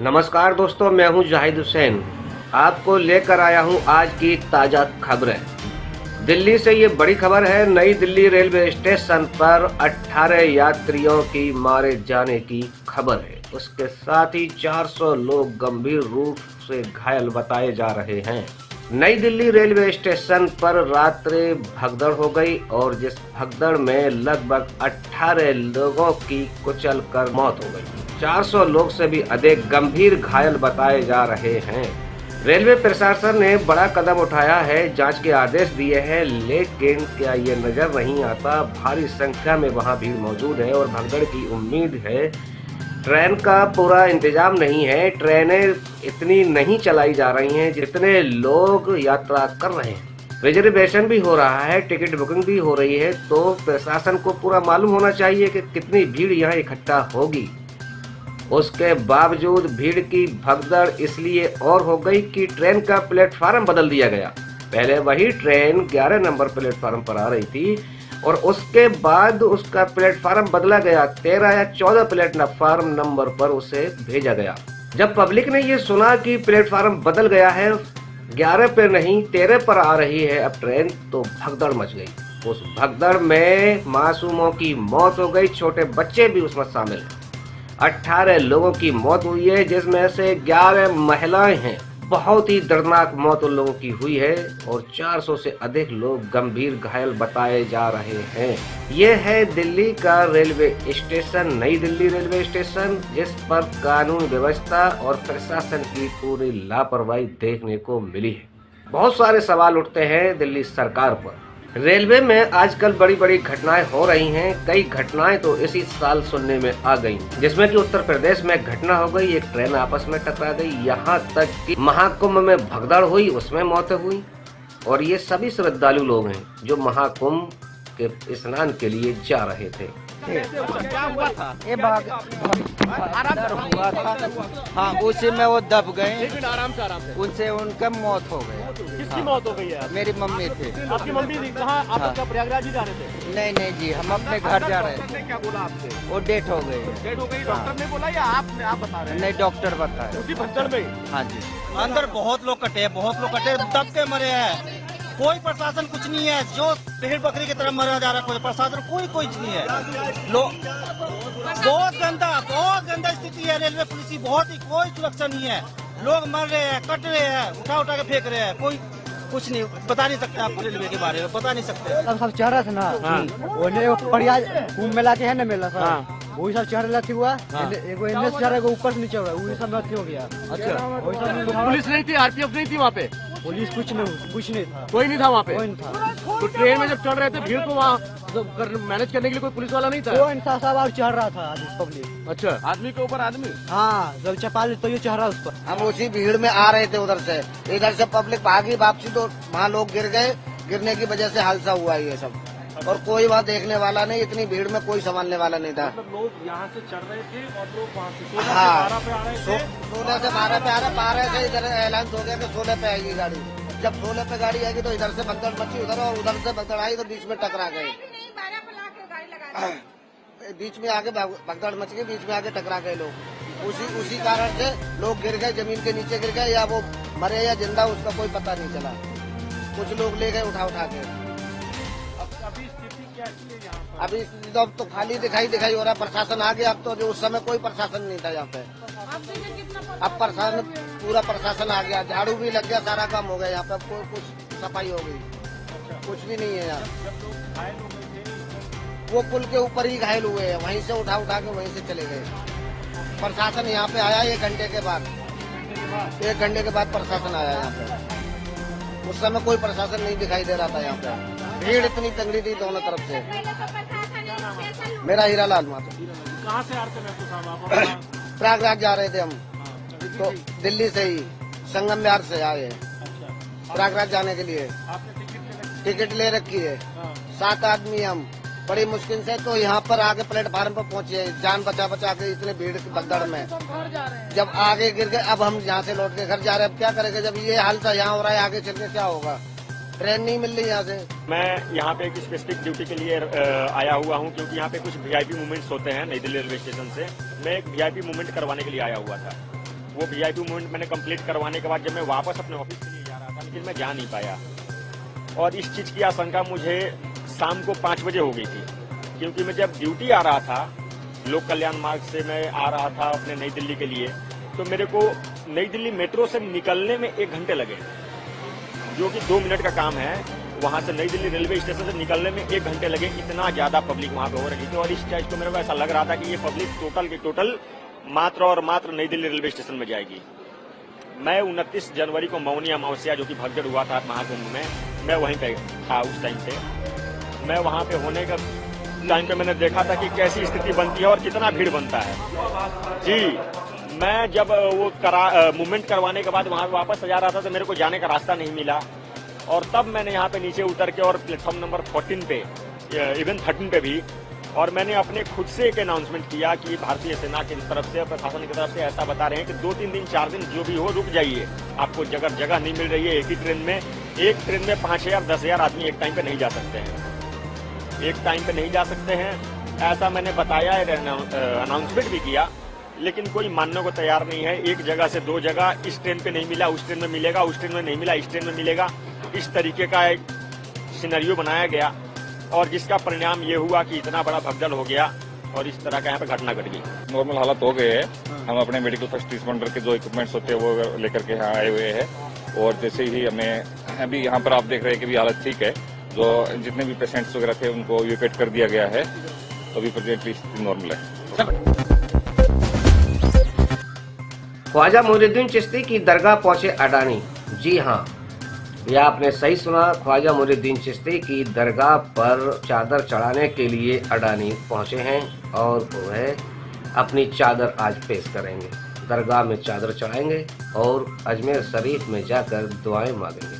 नमस्कार दोस्तों, मैं हूं जाहिद हुसैन। आपको लेकर आया हूं आज की ताज़ा खबरें। दिल्ली से ये बड़ी खबर है। नई दिल्ली रेलवे स्टेशन पर 18 यात्रियों की मारे जाने की खबर है। उसके साथ ही 400 लोग गंभीर रूप से घायल बताए जा रहे हैं। नई दिल्ली रेलवे स्टेशन पर रात्रि भगदड़ हो गई और जिस भगदड़ में लगभग 18 लोगों की कुचलकर मौत हो गई। 400 लोग से भी अधिक गंभीर घायल बताए जा रहे हैं। रेलवे प्रशासन ने बड़ा कदम उठाया है, जांच के आदेश दिए हैं, लेकिन क्या ये नजर नहीं आता भारी संख्या में वहां भीड़ मौजूद है और भगदड़ की उम्मीद है। ट्रेन का पूरा इंतजाम नहीं है, ट्रेनें इतनी नहीं चलाई जा रही हैं जितने लोग यात्रा कर रहे हैं। रिजर्वेशन भी हो रहा है, टिकट बुकिंग भी हो रही है, तो प्रशासन को पूरा मालूम होना चाहिए कि कितनी भीड़ यहाँ इकट्ठा होगी। उसके बावजूद भीड़ की भगदड़ इसलिए और हो गई कि ट्रेन का प्लेटफार्म बदल दिया गया। पहले वही ट्रेन 11 नंबर प्लेटफार्म पर आ रही थी और उसके बाद उसका प्लेटफार्म बदला गया, 13 या 14 प्लेटफार्म नंबर पर उसे भेजा गया। जब पब्लिक ने ये सुना कि प्लेटफार्म बदल गया है, 11 पे नहीं 13 पर आ रही है अब ट्रेन, तो भगदड़ मच गई। उस भगदड़ में मासूमों की मौत हो गई, छोटे बच्चे भी उसमें शामिल हैं। 18 लोगों की मौत हुई है, जिसमें से 11 महिलाएं हैं। बहुत ही दर्दनाक मौत उन लोगों की हुई है और 400 से अधिक लोग गंभीर घायल बताए जा रहे हैं। ये है दिल्ली का रेलवे स्टेशन, नई दिल्ली रेलवे स्टेशन, जिस पर कानून व्यवस्था और प्रशासन की पूरी लापरवाही देखने को मिली है। बहुत सारे सवाल उठते हैं दिल्ली सरकार पर। रेलवे में आजकल बड़ी बड़ी घटनाएं हो रही हैं। कई घटनाएं तो इसी साल सुनने में आ गई, जिसमें कि उत्तर प्रदेश में घटना हो गई, एक ट्रेन आपस में टकरा गई, यहाँ तक कि महाकुंभ में भगदड़ हुई, उसमें मौतें हुई। और ये सभी श्रद्धालु लोग हैं जो महाकुंभ के स्नान के लिए जा रहे थे। क्या हुआ था? ये भगदड़ हुआ था। हाँ, उसी में वो दब गए। लेकिन आराम से उनसे उनका मौत हो गई। किसकी मौत हो गई है? मेरी मम्मी थी। आपकी मम्मी थी कहाँ? आप हाँ। क्या प्रयागराज ही जा रहे थे? नहीं नहीं जी, हम अपने घर जा रहे डॉक्टर थे। ने क्या बोला आपसे? वो डेथ हो गई। डेड हो गई डॉक्टर ने बोला या आप बता रहे हैं? नहीं, डॉक्टर बताया। उसी भगदड़ में? हाँ जी। अंदर बहुत लोग कटे, दब के मरे हैं। कोई प्रशासन कुछ नहीं है, जो भेड़ बकरी की तरह मरा जा रहा है। कोई प्रशासन कोई नहीं है। लोग बहुत गंदा स्थिति है। रेलवे पुलिस की बहुत ही कोई सुरक्षा नहीं है। लोग मर रहे हैं, कट रहे हैं, उठा के फेंक रहे हैं। कोई कुछ नहीं बता नहीं सकते। आपको रेलवे के बारे में बता नहीं सकते। सब चढ़ रहा था ना, वो प्रयाग कुंभ मेला के है ना मेला सब, वही सब चढ़ रहा हुआ। एगो एनएस चढ़ रहा, ऊपर से नीचे हो रहा, वही सब अथी हो गया। अच्छा, वही सब पुलिस नहीं थी, आरपीएफ नहीं थी वहाँ पे? पुलिस कुछ नहीं था, कोई नहीं था वहाँ पे? कोई नहीं था। तो ट्रेन में जब चढ़ रहे थे भीड़ को वहाँ मैनेज करने के लिए कोई पुलिस वाला नहीं था? कोई नहीं था, सब और चढ़ रहा था आदमी पब्लिक। अच्छा, आदमी के ऊपर आदमी? हाँ, जब चपा तो ये चढ़ रहा उस पर। हम उसी भीड़ में आ रहे थे उधर से, इधर से पब्लिक भागी वापसी, तो वहाँ लोग गिर गए। गिरने की वजह से हादसा हुआ ये सब। और कोई वहाँ देखने वाला नहीं, इतनी भीड़ में कोई संभालने वाला नहीं था। लोग यहाँ से चढ़ रहे थे और लोग वहाँ से हाँ, 12 पे आ रहे थे। 16 से 12 पे आ रहे, 12 से इधर ऐलान हो गया कि 16 पे आएगी गाड़ी। जब 16 पे गाड़ी आएगी तो इधर से भगदड़ मची उधर, और उधर से भगदड़ आई तो बीच में टकरा गए। बीच में आगे भगदड़ मच गई, बीच में आगे टकरा गए लोग। उसी कारण से लोग गिर गए, जमीन के नीचे गिर गए, या वो मरे या जिंदा उसका कोई पता नहीं चला। कुछ लोग ले गए उठा के। अभी स्थिति कैसी है यहाँ पर? अभी अब तो खाली दिखाई हो रहा है। प्रशासन आ गया अब तो, जो उस समय कोई प्रशासन नहीं था यहाँ पे। अब प्रशासन, पूरा प्रशासन आ गया, झाड़ू भी लग गया, सारा काम हो गया यहाँ पे। अब कुछ सफाई हो गई, कुछ भी नहीं है यहाँ। वो पुल के ऊपर ही घायल हुए हैं, वहीं से उठा के वहीं से चले गए। प्रशासन यहाँ पे आया 1 घंटे के बाद। 1 घंटे के बाद प्रशासन आया यहाँ पे। उस समय कोई प्रशासन नहीं दिखाई दे रहा था यहाँ पे। भीड़ इतनी तंगड़ी थी दोनों तरफ से। मेरा हीरा लाल माता। कहाँ से आ रहे थे साहब? प्रयागराज जा रहे थे हम, तो दिल्ली से ही संगम बिहार से आए प्रयागराज जाने के लिए। टिकट ले रखी है, 7 आदमी हम। बड़ी मुश्किल से तो यहाँ पर आगे प्लेटफार्म पर पहुँचे, जान बचा के इतने भीड़ की भगदड़ में। जब आगे गिर गए, अब हम यहाँ से लौट के घर जा रहे हैं। अब क्या करेंगे जब ये हालत यहाँ हो रहा है, आगे चल के क्या होगा? ट्रेन नहीं मिल रही यहाँ से। मैं यहाँ पे एक स्पेसिफिक ड्यूटी के लिए आया हुआ हूँ, क्योंकि यहाँ पे कुछ वीआईपी मूवमेंट्स होते हैं नई दिल्ली रेलवे स्टेशन से। मैं एक वीआईपी मूवमेंट करवाने के लिए आया हुआ था। वो वीआईपी मूवमेंट मैंने कंप्लीट करवाने के बाद जब मैं वापस अपने ऑफिस के लिए जा रहा था, लेकिन मैं जा नहीं पाया। और इस चीज़ की आशंका मुझे शाम को 5 बजे हो गई थी, क्योंकि मैं जब ड्यूटी आ रहा था, लोक कल्याण मार्ग से मैं आ रहा था अपने नई दिल्ली के लिए, तो मेरे को नई दिल्ली मेट्रो से निकलने में 1 घंटे लगे, जो कि 2 मिनट का काम है। वहां से नई दिल्ली रेलवे स्टेशन से निकलने में 1 घंटे लगे। इतना ज्यादा पब्लिक वहां पे हो रही थी, और इस चीज को मेरे को ऐसा लग रहा था कि ये पब्लिक टोटल की टोटल मात्र और मात्र नई दिल्ली रेलवे स्टेशन में जाएगी। मैं 29 जनवरी को मौनी अमावस्या, जो कि भगदड़ हुआ था महाकुंभ में, मैं वहीं पे था उस टाइम पे। मैं वहां पे होने का टाइम पे मैंने देखा था कि कैसी स्थिति बनती है और कितना भीड़ बनता है। जी, मैं जब वो मूवमेंट करवाने के बाद वहां वापस जा रहा था तो मेरे को जाने का रास्ता नहीं मिला, और तब मैंने यहाँ पे नीचे उतर के और प्लेटफॉर्म नंबर 14 पे, इवन 13 पे भी, और मैंने अपने खुद से एक अनाउंसमेंट किया कि भारतीय सेना की तरफ से, प्रशासन की तरफ से ऐसा बता रहे हैं कि 2-3 दिन 4 दिन जो भी हो रुक जाइए, आपको जगह नहीं मिल रही है। एक ही ट्रेन में, एक ट्रेन में 5000 10,000 आदमी एक टाइम पे नहीं जा सकते हैं, एक टाइम पे नहीं जा सकते हैं, ऐसा मैंने बताया, अनाउंसमेंट भी किया, लेकिन कोई मानने को तैयार नहीं है। एक जगह से 2 जगह, इस ट्रेन पे नहीं मिला उस ट्रेन में मिलेगा, उस ट्रेन में नहीं मिला इस ट्रेन में मिलेगा, इस तरीके का एक सिनेरियो बनाया गया, और जिसका परिणाम ये हुआ कि इतना बड़ा भगदड़ हो गया और इस तरह का यहाँ पे घटना घट गई। नॉर्मल हालत हो गए हैं। हम अपने मेडिकल फर्स्ट रिस्पॉन्डर के जो इक्विपमेंट्स होते हैं वो लेकर के यहाँ आए हुए हैं, और जैसे ही हमें अभी यहाँ पर आप देख रहे हैं कि भी हालत ठीक है। जो जितने भी पेशेंट्स वगैरह थे उनको इवैक्यूएट कर दिया गया है, तो अभी प्रेजेंटली स्थिति नॉर्मल है। ख्वाजा मोइनुद्दीन चिश्ती की दरगाह पहुंचे अडानी। जी हाँ, यह आपने सही सुना, ख्वाजा मोइनुद्दीन चिश्ती की दरगाह पर चादर चढ़ाने के लिए अडानी पहुंचे हैं, और वह अपनी चादर आज पेश करेंगे। दरगाह में चादर चढ़ाएंगे और अजमेर शरीफ में जाकर दुआएं मांगेंगे।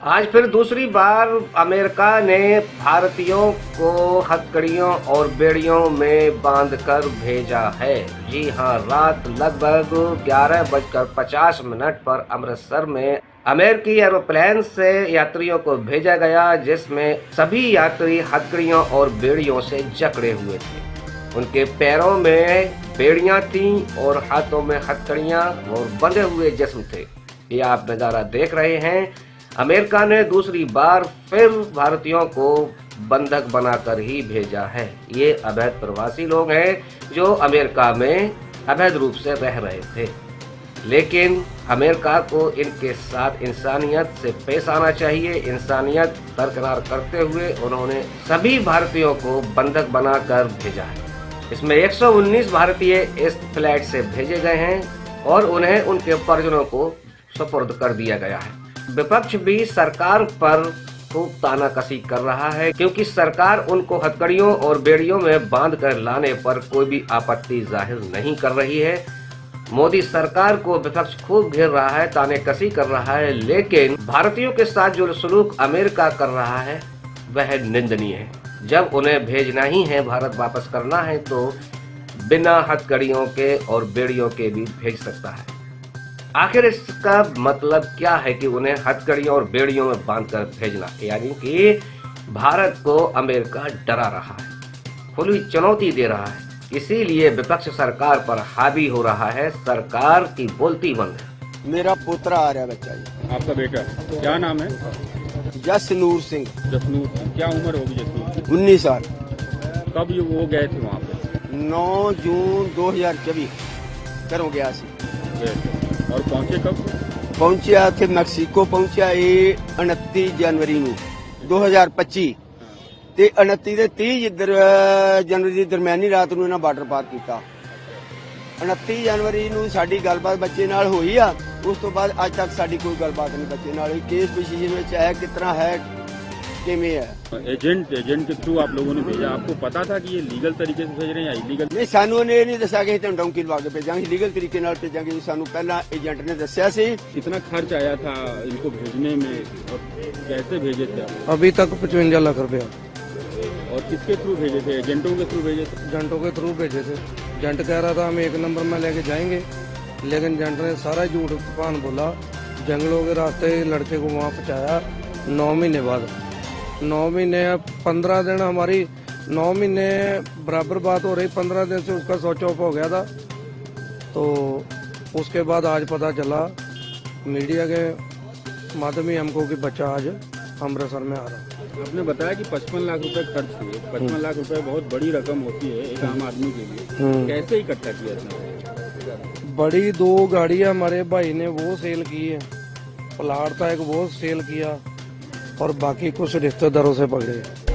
आज फिर दूसरी बार अमेरिका ने भारतीयों को हथकड़ियों और बेड़ियों में बांधकर भेजा है। जी हाँ, रात लगभग 11:50 पर अमृतसर में अमेरिकी एरोप्लेन से यात्रियों को भेजा गया, जिसमें सभी यात्री हथकड़ियों और बेड़ियों से जकड़े हुए थे। उनके पैरों में बेड़ियां थीं और हाथों में हथकड़ियां और बंधे हुए जिस्म थे। ये आप नज़ारा देख रहे हैं। अमेरिका ने दूसरी बार फिर भारतीयों को बंधक बनाकर ही भेजा है। ये अवैध प्रवासी लोग हैं जो अमेरिका में अवैध रूप से रह रहे थे, लेकिन अमेरिका को इनके साथ इंसानियत से पेश आना चाहिए। इंसानियत बरकरार करते हुए उन्होंने सभी भारतीयों को बंधक बनाकर भेजा है। इसमें 119 भारतीय इस फ्लाइट से भेजे गए हैं और उन्हें उनके परिजनों को सुपुर्द कर दिया गया है। विपक्ष भी सरकार पर खूब तानाकसी कर रहा है, क्योंकि सरकार उनको हथकड़ियों और बेड़ियों में बांधकर लाने पर कोई भी आपत्ति जाहिर नहीं कर रही है। मोदी सरकार को विपक्ष खूब घेर रहा है, तानाकसी कर रहा है, लेकिन भारतीयों के साथ जो सलूक अमेरिका कर रहा है वह निंदनीय है। जब उन्हें भेजना ही है, भारत वापस करना है, तो बिना हथकड़ियों के और बेड़ियों के भी भेज सकता है। आखिर इसका मतलब क्या है कि उन्हें हथकड़ियों और बेड़ियों में बांधकर भेजना, यानी कि भारत को अमेरिका डरा रहा है, खुली चुनौती दे रहा है। इसीलिए विपक्ष सरकार पर हावी हो रहा है, सरकार की बोलती बंद है। मेरा पोतरा आ रहा है बच्चा जी। आपका बेटा क्या नाम है? जसनूर सिंह। जसनूर, क्या उम्र होगी जसनूर? 19 साल। कब ये वो गए थे वहाँ पे? 9 जून 2024 घरों गया सी। और पहुँचे कब? पहुंचा थे मैक्सीको, पहुंचा ये 29 जनवरी 2025 ਤੇ 29 ਦੇ 30 ਜਨਵਰੀ ਦੀ ਦਰਮਿਆਨੀ ਰਾਤ ਨੂੰ ਇਹਨਾਂ ਬਾਰਡਰ ਪਾਰ ਕੀਤਾ। 29 ਜਨਵਰੀ ਨੂੰ ਸਾਡੀ ਗੱਲਬਾਤ ਬੱਚੇ ਨਾਲ ਹੋਈ ਆ, ਉਸ ਤੋਂ ਬਾਅਦ ਅੱਜ ਤੱਕ ਸਾਡੀ ਕੋਈ ਗੱਲਬਾਤ ਨਹੀਂ ਬੱਚੇ ਨਾਲ ਹੋਈ। ਕੇਸ ਪੋਜੀਸ਼ਨ ਵਿੱਚ ਹੈ, ਕਿਤਨਾ ਹੈ, किमें है। एजेंट के थ्रू आप लोगों ने भेजा, आपको पता था कि ये लीगल तरीके से भेज रहे हैं या इलीगल? नहीं, सानू ने नहीं दसा कि तुम डोंकी लवा के भेजांगे, लीगल तरीके नाल भेजांगे। सानू पहला एजेंट ने दस्या सी। कितना खर्च आया था इनको भेजने में और कैसे भेजे थे आप? अभी तक 55 लाख रुपया। और किसके थ्रू भेजे थे? एजेंटों के थ्रू भेजे थे? एजेंटों के थ्रू भेजे थे। एजेंट कह रहा था हम 1 नंबर में लेके जाएंगे, लेकिन एजेंट ने सारा झूठ तूफान बोला। जंगलों के रास्ते लड़के को वहाँ पहुँचाया 9 महीने बाद। 9 महीने 15 दिन हमारी 9 महीने बराबर बात हो रही। 15 दिन से उसका स्विच ऑफ हो गया था। तो उसके बाद आज पता चला मीडिया के माध्यम ही हमको कि बच्चा आज अमृतसर में आ रहा है। आपने बताया कि 55 लाख रुपए खर्च हुए। 55 लाख रुपए बहुत बड़ी रकम होती है एक आम आदमी के लिए। कैसे इकट्ठा किया इसने? बड़ी 2 गाड़ियां हमारे भाई ने वो सेल की है, प्लाट था एक वो सेल किया और बाकी कुछ रिश्तेदारों से पकड़े।